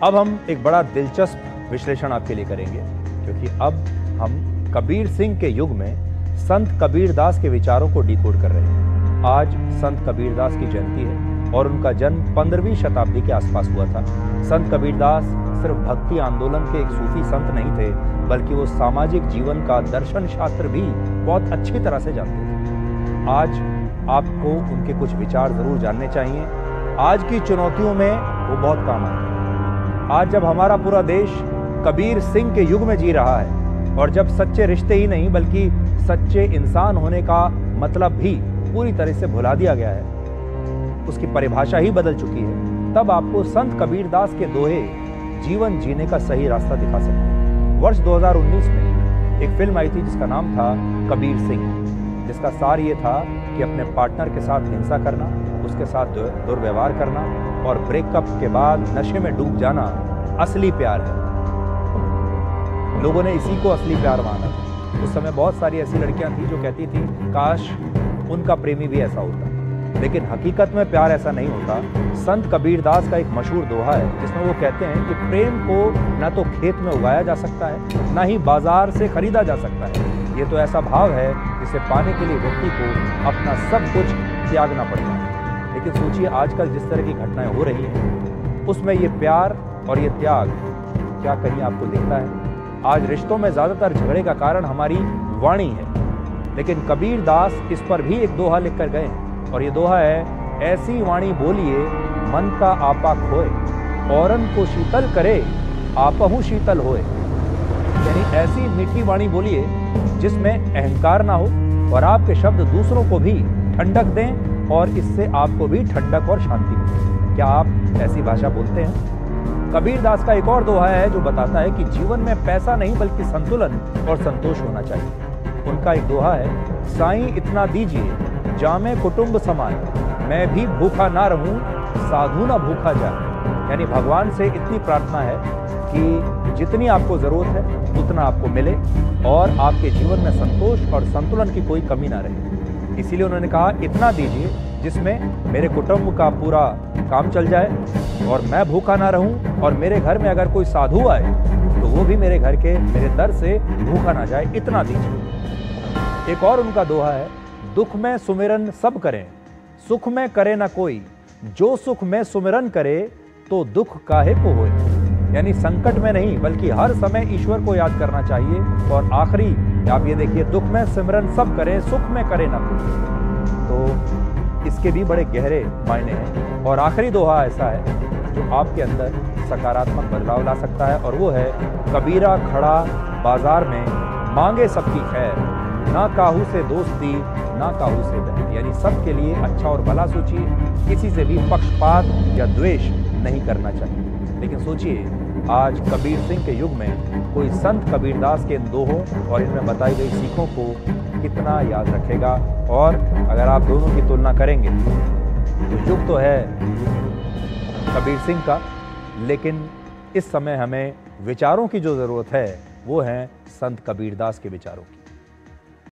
अब हम एक बड़ा दिलचस्प विश्लेषण आपके लिए करेंगे, क्योंकि अब हम कबीर सिंह के युग में संत कबीरदास के विचारों को डिकोड कर रहे हैं। आज संत कबीरदास की जयंती है और उनका जन्म 15वीं शताब्दी के आसपास हुआ था। संत कबीरदास सिर्फ भक्ति आंदोलन के एक सूफी संत नहीं थे, बल्कि वो सामाजिक जीवन का दर्शन शास्त्र भी बहुत अच्छी तरह से जानते थे। आज आपको उनके कुछ विचार जरूर जानने चाहिए। आज की चुनौतियों में वो बहुत काम आए। आज जब हमारा पूरा देश कबीर सिंह के युग में जी रहा है और जब सच्चे रिश्ते ही नहीं बल्कि सच्चे इंसान होने का मतलब भी पूरी तरह से भुला दिया गया है, उसकी परिभाषा ही बदल चुकी है, तब आपको संत कबीरदास के दोहे जीवन जीने का सही रास्ता दिखा सकते हैं। वर्ष 2019 में एक फिल्म आई थी जिसका नाम था कबीर सिंह, जिसका सार ये था कि अपने पार्टनर के साथ हिंसा करना, उसके साथ दुर्व्यवहार करना और ब्रेकअप के बाद नशे में डूब जाना असली प्यार है। लोगों ने इसी को असली प्यार माना। उस समय बहुत सारी ऐसी लड़कियां थी जो कहती थी काश उनका प्रेमी भी ऐसा होता, लेकिन हकीकत में प्यार ऐसा नहीं होता। संत कबीरदास का एक मशहूर दोहा है जिसमें वो कहते हैं कि प्रेम को ना तो खेत में उगाया जा सकता है, ना ही बाजार से खरीदा जा सकता है। ये तो ऐसा भाव है जिसे पाने के लिए व्यक्ति को अपना सब कुछ त्यागना पड़ता है। लेकिन सोचिए आजकल जिस तरह की घटनाएं हो रही हैं, उसमें ये प्यार और ये त्याग क्या कहीं आपको दिखता है? आज रिश्तों में ज्यादातर झगड़े का कारण हमारी वाणी है, लेकिन कबीरदास इस पर भी एक दोहा लिख कर गए हैं और ये दोहा है, ऐसी वाणी बोलिए मन का आपा खोए, औरन को शीतल करे आपहु शीतल होए। यानी ऐसी मीठी वाणी बोलिए जिसमें अहंकार ना हो और आपके शब्द दूसरों को भी ठंडक दें और इससे आपको भी ठंडक और शांति मिले। क्या आप ऐसी भाषा बोलते हैं? कबीरदास का एक और दोहा है जो बताता है कि जीवन में पैसा नहीं बल्कि संतुलन और संतोष होना चाहिए। उनका एक दोहा है, साईं इतना दीजिए जामे कुटुंब समाए, मैं भी भूखा ना रहूं साधु ना भूखा जाए। यानी भगवान से इतनी प्रार्थना है कि जितनी आपको जरूरत है उतना आपको मिले और आपके जीवन में संतोष और संतुलन की कोई कमी ना रहे। इसीलिए उन्होंने कहा, इतना दीजिए जिसमें मेरे कुटुंब का पूरा काम चल जाए और मैं भूखा ना रहूं और मेरे घर में अगर कोई साधु आए तो वो भी मेरे घर के मेरे दर से भूखा ना जाए, इतना दीजिए। एक और उनका दोहा है, दुख में सुमिरन सब करें सुख में करे ना कोई, जो सुख में सुमिरन करे तो दुख काहे को होए। यानी संकट में नहीं बल्कि हर समय ईश्वर को याद करना चाहिए। और आखिरी आप ये देखिए, दुख में सिमरन सब करे सुख में करे ना कोई, तो इसके भी बड़े गहरे मायने हैं। और आखिरी दोहा ऐसा है जो आपके अंदर सकारात्मक बदलाव ला सकता है और वो है, कबीरा खड़ा बाजार में मांगे सबकी खैर, ना काहू से दोस्ती ना काहू से बैर। यानी सबके लिए अच्छा और भला सोचिए, किसी से भी पक्षपात या द्वेष नहीं करना चाहिए। लेकिन सोचिए आज कबीर सिंह के युग में कोई संत कबीरदास के इन दोहों और इनमें बताई गई सीखों को कितना याद रखेगा। और अगर आप दोनों की तुलना करेंगे तो युग तो है कबीर सिंह का, लेकिन इस समय हमें विचारों की जो जरूरत है वो है संत कबीरदास के विचारों की।